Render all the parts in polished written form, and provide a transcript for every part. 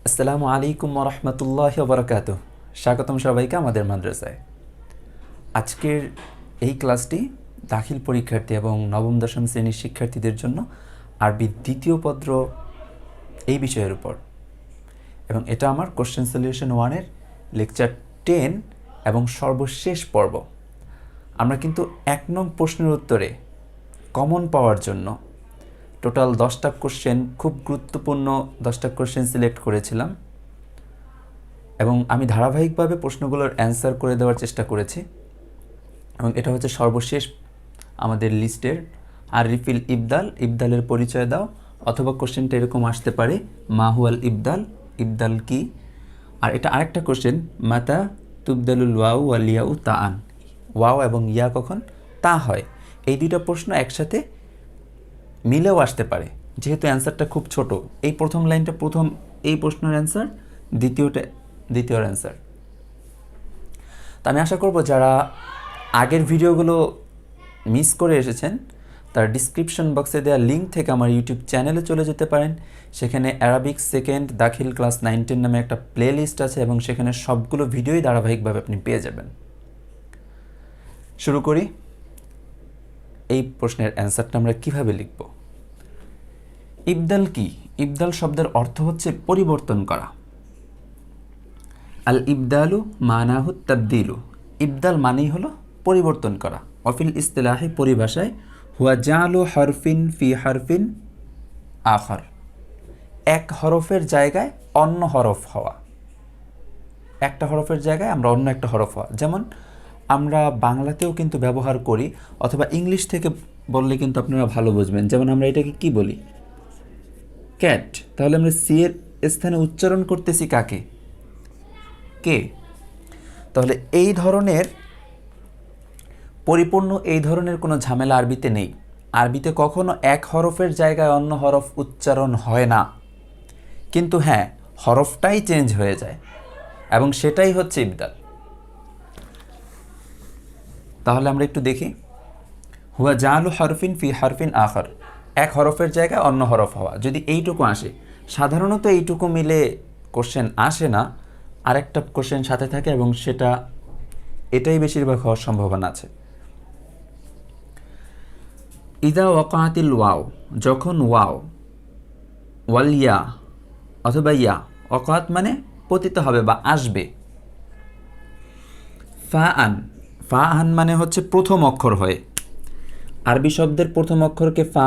আসসালামু আলাইকুম ওয়া রাহমাতুল্লাহি ওয়া বারাকাতুহু। স্বাগতম সবাইকে আমাদের মাদ্রাসায়। আজকের এই ক্লাসটি দাখিল পরীক্ষার্থী এবং নবম দশম শ্রেণীর শিক্ষার্থীদের জন্য আরবি দ্বিতীয় পত্র এই বিষয়ের উপর, এবং এটা আমার কোশ্চেন সলিউশন 1-এর লেকচার 10 এবং সর্বশেষ পর্ব। আমরা কিন্তু 1 নং প্রশ্নের উত্তরে কমন পাওয়ার জন্য টোটাল 10টা কোশ্চেন, খুব গুরুত্বপূর্ণ 10টা কোশ্চেন সিলেক্ট করেছিলাম, এবং আমি ধারাবাহিকভাবে প্রশ্নগুলোর অ্যান্সার করে দেওয়ার চেষ্টা করেছি। এবং এটা হচ্ছে সর্বশেষ আমাদের লিস্টের। আর রিফিল ইবদাল, ইবদালের পরিচয় দাও, অথবা কোশ্চেনটা এরকম আসতে পারে মাহুয়াল ইবদাল, ইবদাল কি। আর এটা আরেকটা কোশ্চেন, মাতা তুবদালুল ওয়াউ ওয়াল ইয়াউ তাআন, ওয়াও এবং ইয়া কখন তা হয়। এই দুইটা প্রশ্ন একসাথে মিলেও আসতে পারে, যেহেতু অ্যান্সারটা খুব ছোট। এই প্রথম লাইনটা প্রথম এই প্রশ্নের অ্যান্সার, দ্বিতীয় অ্যান্সার। তো আমি আশা করব যারা আগের ভিডিওগুলো মিস করে এসেছেন তার ডিসক্রিপশন বক্সে দেওয়া লিঙ্ক থেকে আমার ইউটিউব চ্যানেলে চলে যেতে পারেন। সেখানে অ্যারাবিক সেকেন্ড দাখিল ক্লাস 9-10 নামে একটা প্লে লিস্ট আছে, এবং সেখানে সবগুলো ভিডিওই ধারাবাহিকভাবে আপনি পেয়ে যাবেন। শুরু করি। এই প্রশ্নের অ্যান্সারটা আমরা কিভাবে লিখব? ইবদাল কি? ইবদাল শব্দের অর্থ হচ্ছে পরিবর্তন করা। আল ইবদালু মানাহু তাবদিলু, ইবদাল মানেই হলো পরিবর্তন করা। অফিল ইস্তিলাহি, পরিভাষায়, হুয়া জালু হরফিন ফি হরফিন আখর, এক হরফের জায়গায় অন্য হরফ হওয়া। একটা হরফের জায়গায় আমরা অন্য একটা হরফ হওয়া, যেমন আমরা বাংলাতেও কিন্তু ব্যবহার করি, অথবা ইংলিশ থেকে বললে কিন্তু আপনারা ভালো বুঝবেন। যেমন আমরা এটাকে কি বলি? ক্যাট। তাহলে আমরা সি এর স্থানে উচ্চারণ করতেছি কাকে? কে। তাহলে এই ধরনের পরিপূর্ণ এই ধরনের কোনো ঝামেলা আরবিতে নেই। আরবিতে কখনো এক হরফের জায়গায় অন্য হরফ উচ্চারণ হয় না, কিন্তু হ্যাঁ, হরফটাই চেঞ্জ হয়ে যায়, এবং সেটাই হচ্ছে ইবদাল। তাহলে আমরা একটু দেখি। হুয়া জালু হরফিন ফি হরফিন আখর, এক হরফের জায়গায় অন্য হরফ হওয়া। যদি এইটুকু আসে, সাধারণত এইটুকু মিলে কোশ্চেন আসে না, আরেকটা কোশ্চেন সাথে থাকে, এবং এটাই বেশিরভাগ হওয়ার সম্ভাবনা আছে। ইদা ওয়াকাতিল ওয়াও, যখন ওয়াও, ওয়াল ইয়া অথবা ইয়া, ওয়াকাত মানে পতিত হবে বা আসবে। ফা আন, ফা আন মানে হচ্ছে প্রথম অক্ষর হয়ে। আরবি শব্দের প্রথম অক্ষরকে ফা,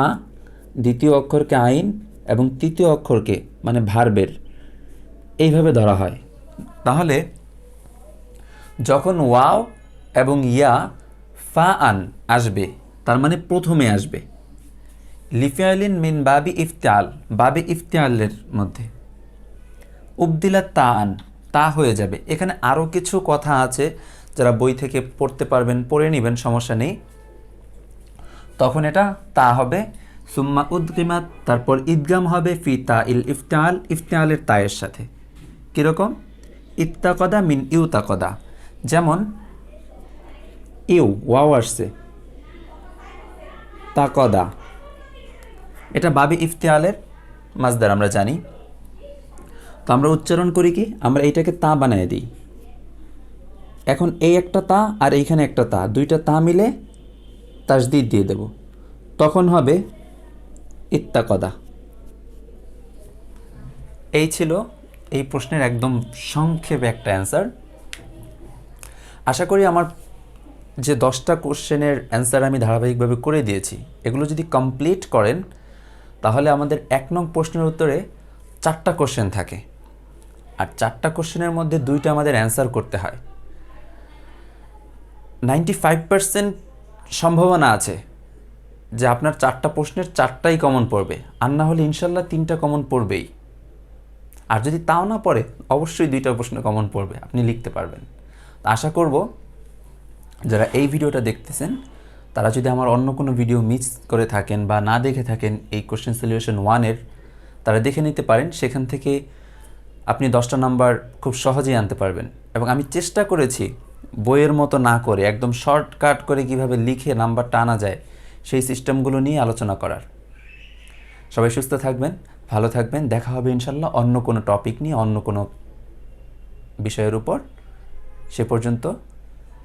দ্বিতীয় অক্ষরকে আইন, এবং তৃতীয় অক্ষরকে মানে ভার্বের এইভাবে ধরা হয়। তাহলে যখন ওয়াও এবং ইয়া ফা আন আসবে, তার মানে প্রথমে আসবে। লিফিয়ালিন মিন বাবি ইফতিয়াল, বাবি ইফতিয়ালের মধ্যে। উবদিলা তা আন, তা হয়ে যাবে। এখানে আরও কিছু কথা আছে, যারা বই থেকে পড়তে পারবেন পড়ে নেবেন, সমস্যা নেই। তখন এটা তা হবে। সুম্মা উদ্গিমাত, তারপর ইদগাম হবে ফি তা ইল ইফতিয়াল, ইফতিয়ালের তায়ের সাথে। কীরকম? ইত্তাকদা মিন ইউতাকদা, যেমন ইউ ওয়াও আসছে, তাকদা, এটা বাবি ইফতিয়ালের মাজদার আমরা জানি। তো আমরা উচ্চারণ করি কি? আমরা এইটাকে তা বানিয়ে দিই। এখন এই একটা তা আর এইখানে একটা তা, দুইটা তা মিলে তাসদিদ দিয়ে দেব, তখন হবে ইত্তাকদা। এই ছিল এই প্রশ্নের একদম সংক্ষেপে একটা অ্যান্সার। আশা করি আমার যে 10টা কোশ্চেনের অ্যান্সার আমি ধারাবাহিকভাবে করে দিয়েছি, এগুলো যদি কমপ্লিট করেন তাহলে আমাদের 1 নং প্রশ্নের উত্তরে 4টা কোশ্চেন থাকে, আর 4টা কোশ্চেনের মধ্যে 2টা আমাদের অ্যান্সার করতে হয়। 95% সম্ভাবনা আছে যে আপনার 4টা প্রশ্নের 4টাই কমন পড়বে, আর না হলে ইনশাল্লাহ 3টা কমন পড়বেই। আর যদি তাও না পড়ে, অবশ্যই 2টা প্রশ্ন কমন পড়বে, আপনি লিখতে পারবেন। আশা করব যারা এই ভিডিওটা দেখতেছেন তারা যদি আমার অন্য কোনো ভিডিও মিস করে থাকেন বা না দেখে থাকেন এই কোশ্চেন সলিউশন 1-এর, তারা দেখে নিতে পারেন। সেখান থেকে আপনি 10টা নাম্বার খুব সহজেই আনতে পারবেন। এবং আমি চেষ্টা করেছি বইয়ের মতো না করে একদম শর্টকাট করে কিভাবে লিখে নাম্বারটা আনা যায় সেই সিস্টেমগুলো নিয়ে আলোচনা করার। সবাই সুস্থ থাকবেন, ভালো থাকবেন। দেখা হবে ইনশাল্লাহ অন্য কোনো টপিক নিয়ে, অন্য কোনো বিষয়ের উপর। সে পর্যন্ত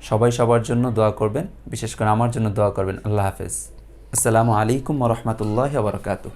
সবাই সবার জন্য দোয়া করবেন, বিশেষ করে আমার জন্য দোয়া করবেন। আল্লাহ হাফেজ। আসসালামু আলাইকুম ওয়া রাহমাতুল্লাহি ওয়া বারাকাতুহু।